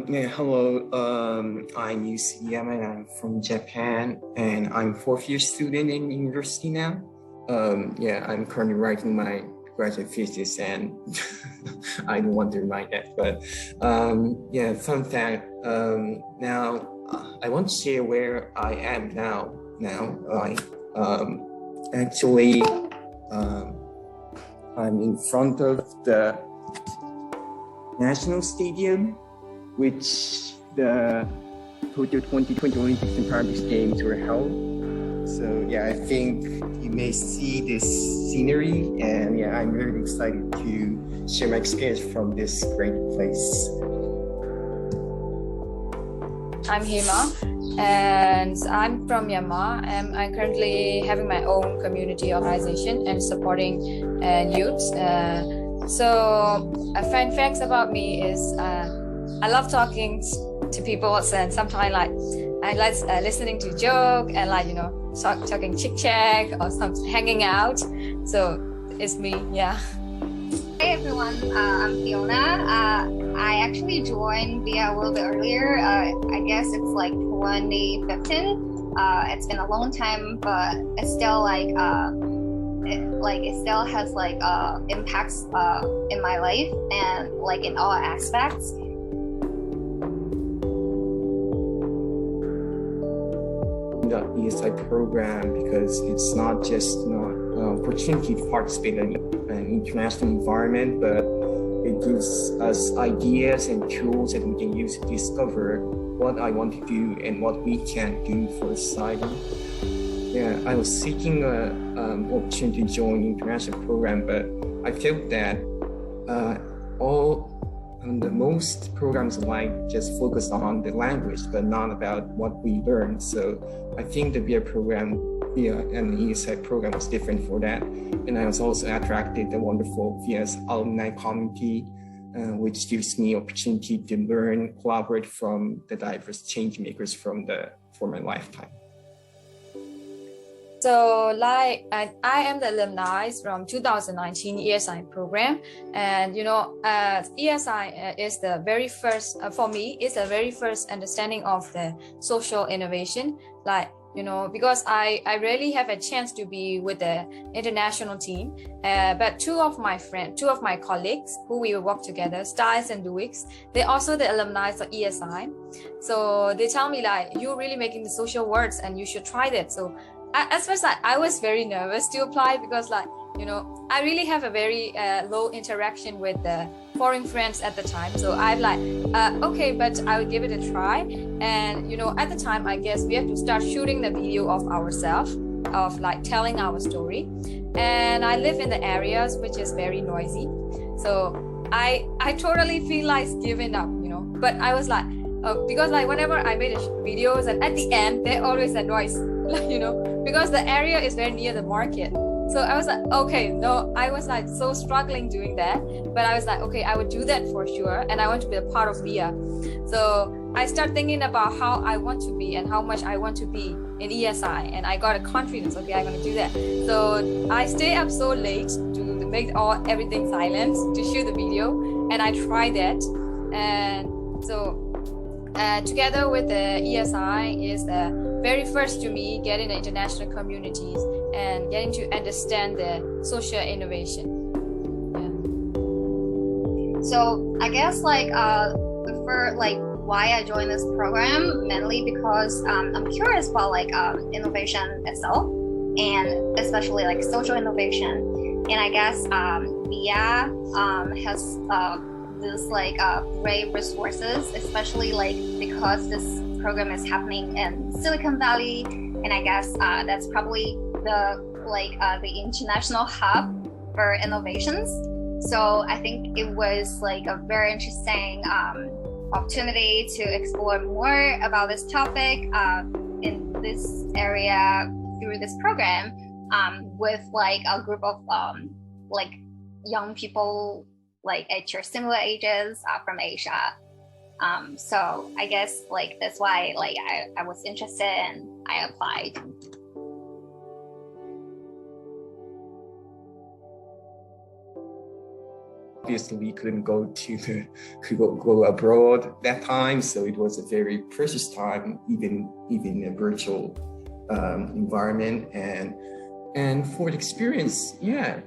Hello. I'm UCM and I'm from Japan, and I'm fourth year student in university now. I'm currently writing my graduate thesis, and I don't want to remind that, but fun fact. Now I want to share where I am now. Actually, I'm in front of the National Stadium, which the Tokyo 2020 Olympics and Paralympics Games were held. So I think you may see this scenery, and I'm very excited to share my experience from this great place. I'm Hema, and I'm from Myanmar. I'm currently having my own community organization and supporting youths. So fun facts about me is I love talking to people, and sometimes I like listening to joke and talking chit chat or some hanging out. So it's me, yeah. Hi everyone, I'm Fiona. I actually joined VIA a little bit earlier. I guess it's like 2015. It's been a long time, but it's still it still has impacts in my life and in all aspects. The ESI program, because it's not just an opportunity to participate in an international environment, but it gives us ideas and tools that we can use to discover what I want to do and what we can do for society. I was seeking an opportunity to join the international program, but I felt that most programs just focus on the language, but not about what we learn. So I think the VIA program, and the ESI program was different for that. And I was also attracted the wonderful VIA's alumni community, which gives me opportunity to learn, collaborate from the diverse change makers for my lifetime. So I am the alumni from 2019 ESI program, and ESI is the very first for me. It's the very first understanding of the social innovation. Because I rarely have a chance to be with the international team, but two of my colleagues who we work together, Styles and Duix, they're also the alumni of ESI. So they tell me you're really making the social works and you should try that. So at first I was very nervous to apply because I really have a very low interaction with the foreign friends at the time. So I'm okay, but I will give it a try. And at the time, I guess we have to start shooting the video of ourselves, of telling our story. And I live in the areas which is very noisy. So I totally feel like giving up, But I was because whenever I made videos, and at the end, there always a noise, because the area is very near the market. So I was I was so struggling doing that, but I was okay, I would do that for sure, and I want to be a part of VIA. So I start thinking about how I want to be and how much I want to be in ESI, and I got a confidence. Okay, I'm gonna do that. So I stay up so late to make everything silent to shoot the video, and I try that, and so together with the ESI is the very first to me getting the international communities and getting to understand the social innovation. So I guess for why I joined this program, mainly because I'm curious about innovation itself, and especially social innovation. And I guess VIA has this great resources, especially because this program is happening in Silicon Valley, and I guess that's probably the international hub for innovations. So I think it was a very interesting opportunity to explore more about this topic in this area through this program with a group of young people at your similar ages from Asia. So I guess that's why I was interested and I applied. obviously we couldn't go go abroad that time, so it was a very precious time, even in a virtual environment. And for the experience, yeah,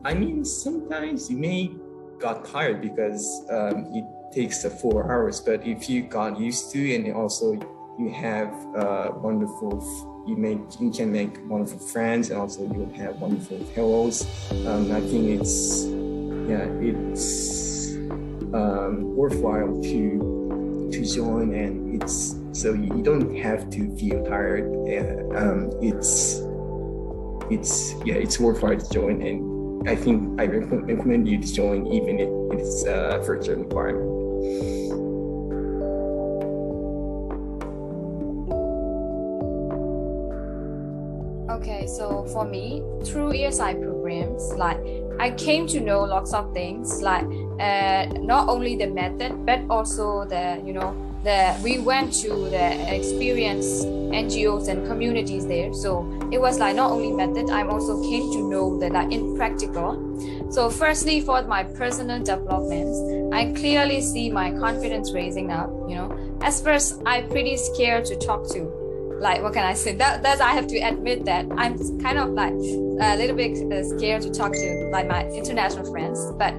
I mean, sometimes you may got tired because it takes 4 hours, but if you got used to it, and also you have you can make wonderful friends, and also you have wonderful fellows. I think it's worthwhile to join, and it's so you don't have to feel tired. It's worthwhile to join, and I think I recommend you to join even if it's a virtual environment. Okay, so for me, through ESI programs, like I came to know lots of things, like not only the method, but also we went to the experience NGOs and communities there. So it was like not only method, I also came to know that like in practical. So firstly, for my personal developments, I clearly see my confidence raising up. At first, I'm pretty scared to talk to. Like, what can I say? That's I have to admit that I'm kind of like a little bit scared to talk to like my international friends. But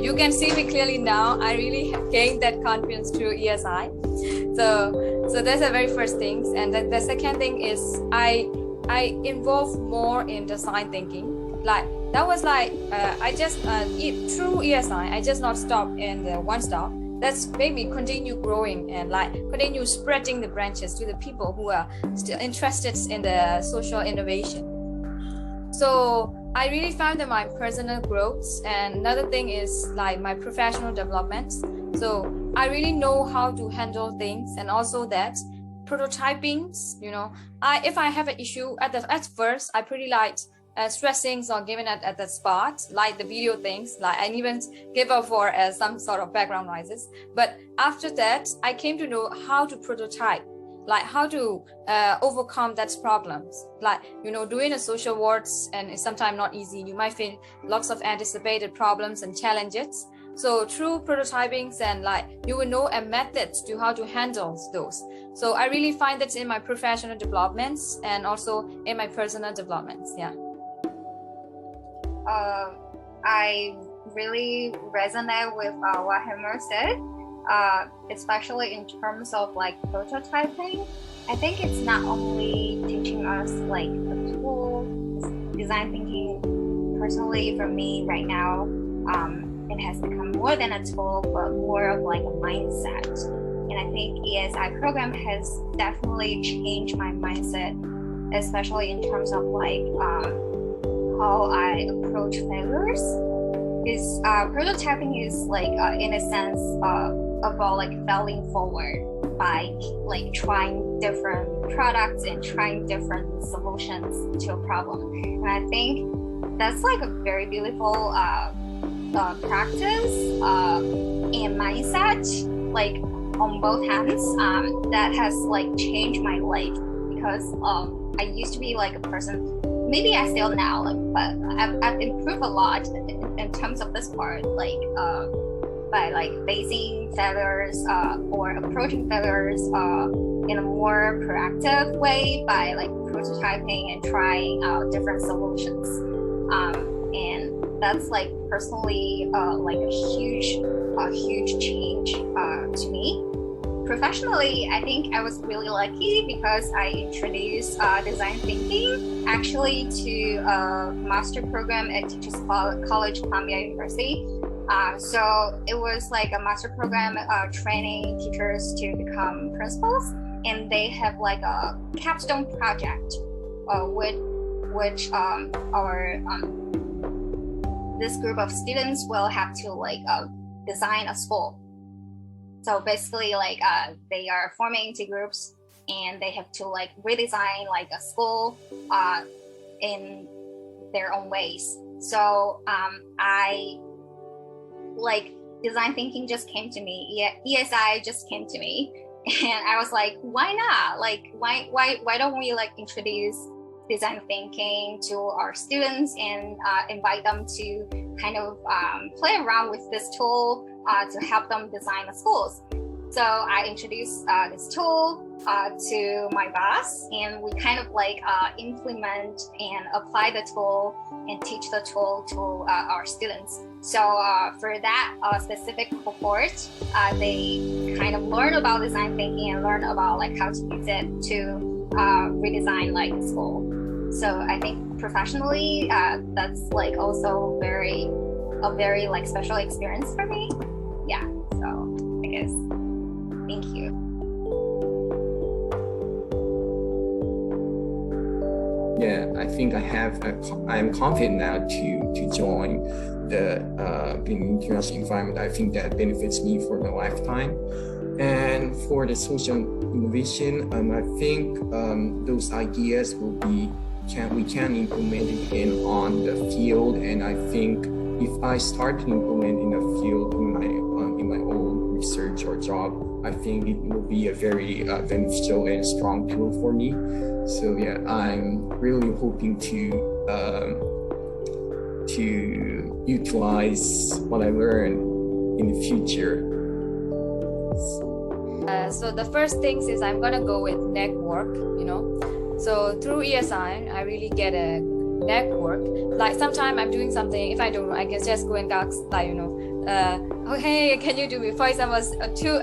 you can see me clearly now. I really have gained that confidence through ESI. So that's the very first thing. And then the second thing is I involve more in design thinking. Like that was like I just through ESI I just not stop in the one stop. That's made me continue growing and like continue spreading the branches to the people who are still interested in the social innovation. So I really found that my personal growth, and another thing is like my professional development. So I really know how to handle things, and also that prototyping, if I have an issue at first, I pretty like stressing or giving it at the spot, like the video things, like I even give up for some sort of background noises. But after that, I came to know how to prototype, like how to overcome that problems. Like, doing a social works, and it's sometimes not easy. You might feel lots of anticipated problems and challenges. So through prototyping, and like you will know a method to how to handle those. So I really find that in my professional developments and also in my personal developments. Yeah. I really resonate with what Hammer said, especially in terms of like prototyping. I think it's not only teaching us like a tool, design thinking. Personally, for me right now, it has become more than a tool, but more of like a mindset. And I think ESI program has definitely changed my mindset, especially in terms of like how I approach failures. Is prototyping is like in a sense about like failing forward by like trying different products and trying different solutions to a problem. And I think that's like a very beautiful practice and mindset, like on both hands, that has like changed my life, because I used to be like a person, maybe I still now, like, but I've improved a lot in terms of this part, like by like facing failures or approaching failures in a more proactive way by like prototyping and trying out different solutions. And that's like personally like a huge change to me. Professionally, I think I was really lucky because I introduced design thinking actually to a master program at Teachers College, Columbia University. So it was like a master program training teachers to become principals, and they have like a capstone project which this group of students will have to like design a school. So basically, like they are forming into groups, and they have to like redesign like a school in their own ways. So I like design thinking just came to me. ESI just came to me, and I was like, why not? Like why don't we like introduce design thinking to our students and invite them to kind of play around with this tool to help them design the schools. So I introduced this tool to my boss, and we kind of like implement and apply the tool and teach the tool to our students. So for that specific cohort, they kind of learn about design thinking and learn about like how to use it to redesign like the school. So I think professionally, that's like also a very like special experience for me. Yeah. So I guess. Thank you. Yeah, I think I'm confident now to join the international environment. I think that benefits me for my lifetime. And for the social innovation, I think those ideas we can implement it on the field. And I think if I start to implement in the field in my own research or job, I think it will be a very beneficial and strong tool for me. So yeah, I'm really hoping to utilize what I learned in the future. So the first things is I'm gonna go with network, So through ESI, I really get a network. Like sometimes I'm doing something, if I don't know, I can just go and ask, like, oh hey, can you do me? For example,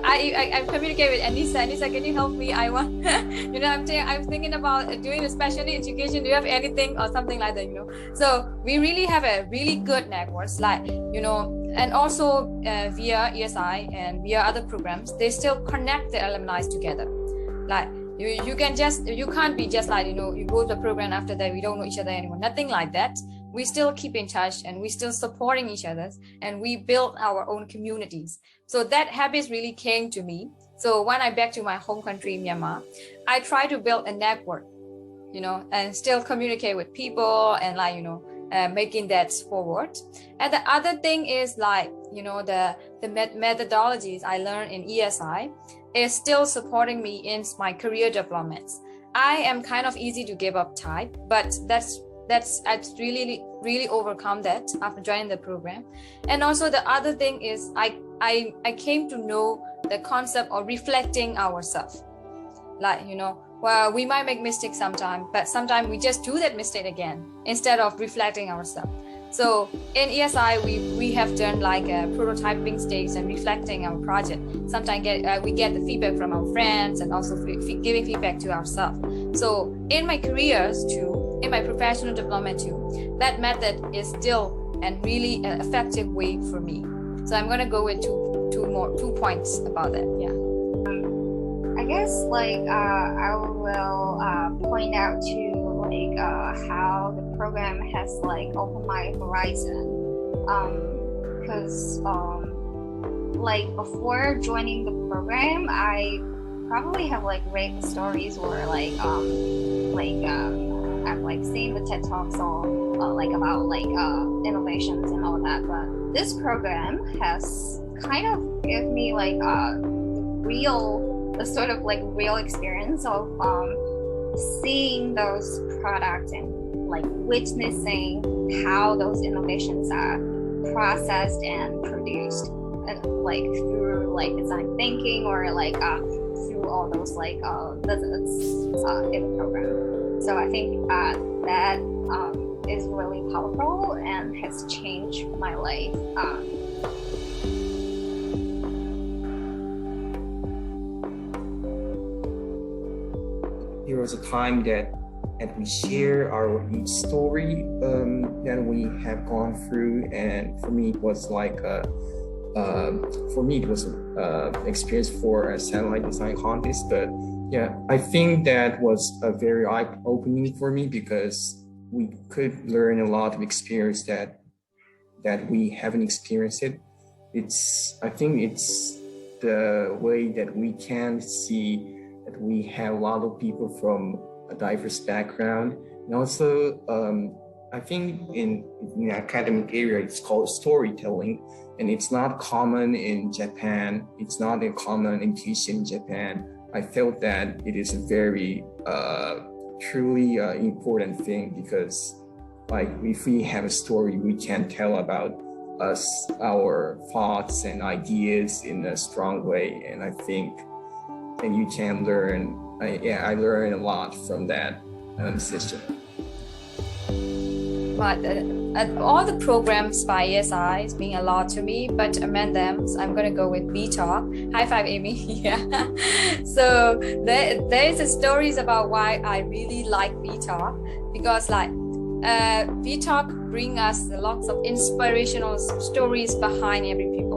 I communicate with Anissa. Anissa, can you help me? I want, I'm thinking about doing a special education. Do you have anything or something like that? So we really have a really good networks, like and also via ESI and via other programs, they still connect the alumni together. Like you can't be just like you go to the program, after that we don't know each other anymore. Nothing like that. We still keep in touch and we still supporting each other, and we build our own communities. So that habit really came to me. So when I back to my home country, Myanmar, I try to build a network, and still communicate with people and making that forward. And the other thing is the methodologies I learned in ESI is still supporting me in my career developments. I am kind of easy to give up type, but I've really overcome that after joining the program. And also the other thing is I came to know the concept of reflecting ourselves. Well, we might make mistakes sometimes, but sometimes we just do that mistake again instead of reflecting ourselves. So in ESI, we have done like a prototyping stage and reflecting our project. Sometimes we get the feedback from our friends and also giving feedback to ourselves. So in my careers too, in my professional development too, that method is still and really an effective way for me. So I'm gonna go with two points about that. Yeah. I guess I will point out to how the program has opened my horizon. Because before joining the program, I probably have read the stories or I've seen the TED Talks or about innovations and all that. But this program has kind of given me a sort of real experience of seeing those products and witnessing how those innovations are processed and produced, and through design thinking or through all those visits in the program. So I think that is really powerful and has changed my life. There was a time that we share our each story that we have gone through, and for me it was experience for a satellite design contest. But yeah, I think that was a very eye-opening for me because we could learn a lot of experience that we haven't experienced it. I think it's the way that we can see that we have a lot of people from a diverse background. And also, I think in the academic area, it's called storytelling, and it's not common in Japan. It's not a common in teaching in Japan. I felt that it is a very truly important thing because if we have a story, we can tell about us our thoughts and ideas in a strong way. And I think, and you can learn. I learned a lot from that session. But all the programs by ESI mean a lot to me, but among them, I'm going to go with VTalk. High five, Amy. Yeah. So there is a stories about why I really like VTalk, because like VTalk bring us lots of inspirational stories behind every people.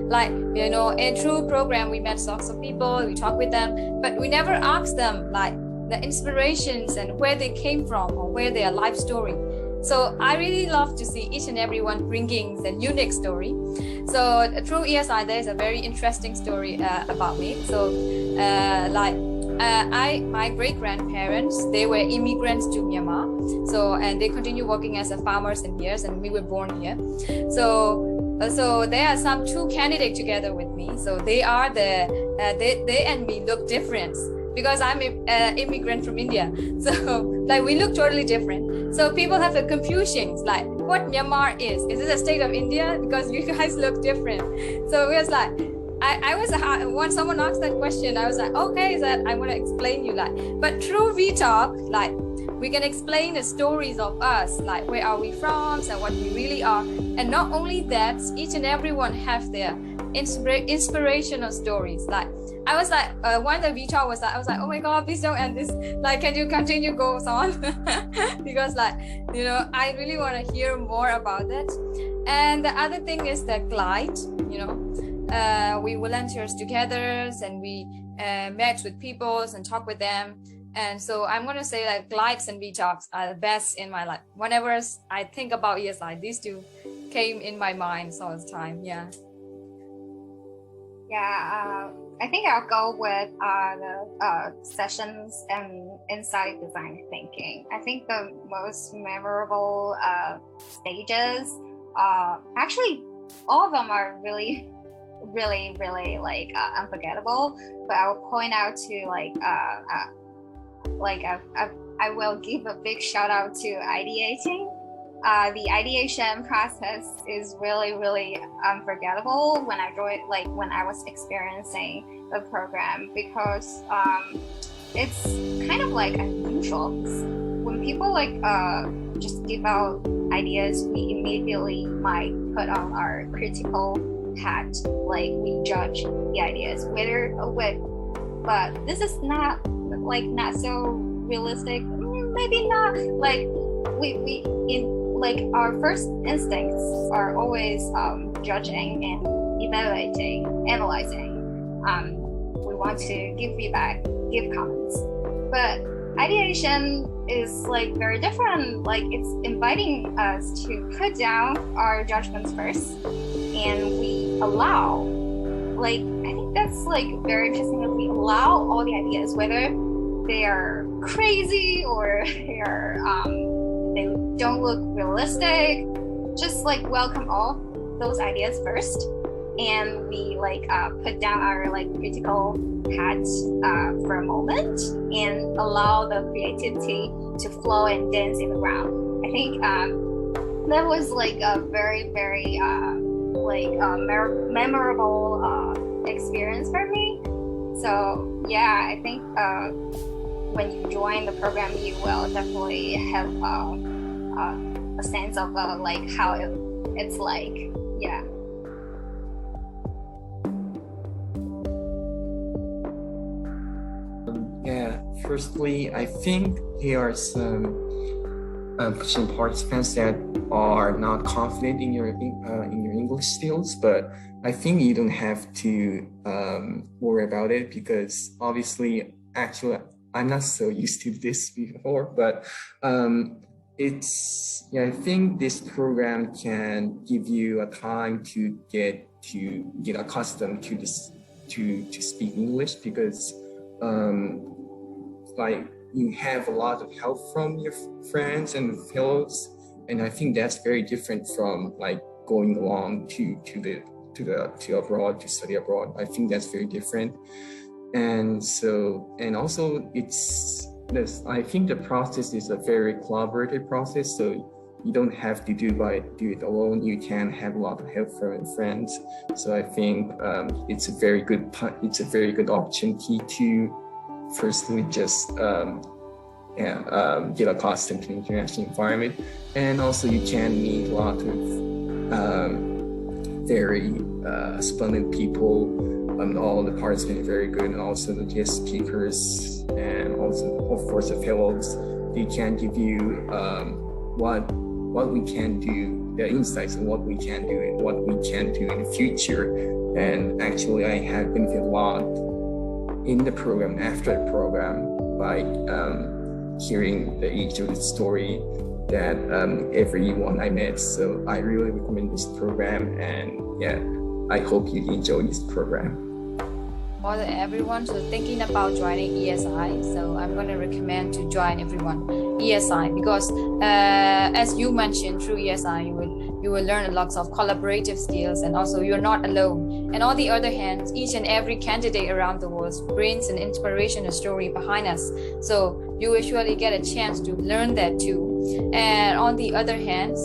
Like, you know, in through program, we met lots of people, we talk with them, but we never ask them like the inspirations and where they came from or where their life story. So I really love to see each and every one bringing the unique story. So through ESI, there's a very interesting story about me. So my great-grandparents, they were immigrants to Myanmar. So, and they continue working as a farmers in here, and we were born here. So there are some two candidates together with me. So they are they and me look different, because I'm an immigrant from India. So like we look totally different. So people have the confusions like what Myanmar is. Is it a state of India? Because you guys look different. So it was like, I was when someone asked that question, I was like, okay, that I want to explain you like. But through VTalk, like we can explain the stories of us, like where are we from and what we really are. And not only that, each and everyone have their inspirational stories. Like I was like, when the VTalk was like, I was like, oh my God, please don't end this. Like, can you continue goes on? Because like, you know, I really want to hear more about that. And the other thing is the glide, you know, we volunteers together and we met with people and talk with them. And so I'm going to say like glides and VTalks are the best in my life. Whenever I think about ESI, these two came in my mind all the time. Yeah. Yeah, I think I'll go with the sessions and insight design thinking. I think the most memorable stages, actually, all of them are really, really, really like unforgettable. But I'll point out to I will give a big shout out to ideating. The ideation process is really, really unforgettable when I joined, like when I was experiencing the program, because it's kind of like unusual. When people like just give out ideas, we immediately might put on our critical hat, like we judge the ideas, but this is not so realistic. Maybe not like we in. Like our first instincts are always judging and evaluating, analyzing. We want to give feedback, give comments. But ideation is like very different. Like it's inviting us to put down our judgments first, and we allow. Like I think that's like very interesting that we allow all the ideas, whether they are crazy or they are they don't look realistic, just like welcome all those ideas first, and we like put down our like critical hats for a moment and allow the creativity to flow and dance in the ground. I think that was like a very, very memorable experience for me. So yeah, I think when you join the program, you will definitely have a sense of like how it's like. Yeah. Yeah. Firstly, I think there are some participants that are not confident in your English skills, but I think you don't have to worry about it, because obviously, actually, I'm not so used to this before, but I think this program can give you a time to get accustomed to this to speak English, because like you have a lot of help from your friends and fellows, and I think that's very different from like going along to abroad to study abroad. I think that's very different. And also I think the process is a very collaborative process. So you don't have to do it alone. You can have a lot of help from friends. So I think it's a very good opportunity to firstly just get accustomed to the international environment, and also you can meet a lot of very splendid people. All the participants are very good, and also the guest speakers, and also of course the fellows. They can give you what we can do, the insights on what we can do and what we can do in the future. And actually, I have benefited a lot in the program, after the program, by hearing each of the story that everyone I met. So I really recommend this program, and yeah, I hope you enjoy this program. For everyone who's thinking about joining ESI, so I'm going to recommend to join everyone ESI, because as you mentioned, through ESI you will learn lots of collaborative skills, and also you're not alone. And on the other hand, each and every candidate around the world brings an inspirational story behind us, so you will surely get a chance to learn that too. And on the other hand,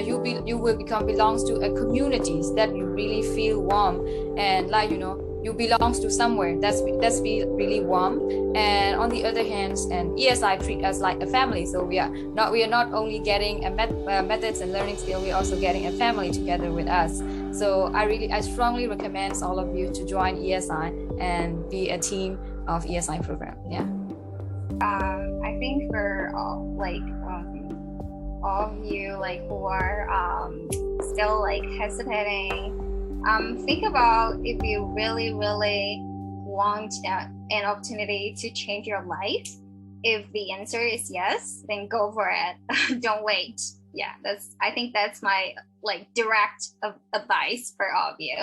you will become belongs to a communities that you really feel warm, and like you belongs to somewhere that's really warm. And on the other hand, and ESI treat us like a family, so we are not only getting a methods and learning skill, we're also getting a family together with us. So I strongly recommend all of you to join ESI and be a team of ESI program. Yeah. I think for all of you who are still hesitating, think about if you really want an opportunity to change your life. If the answer is yes, then go for it. Don't wait. Yeah, I think that's my direct advice for all of you.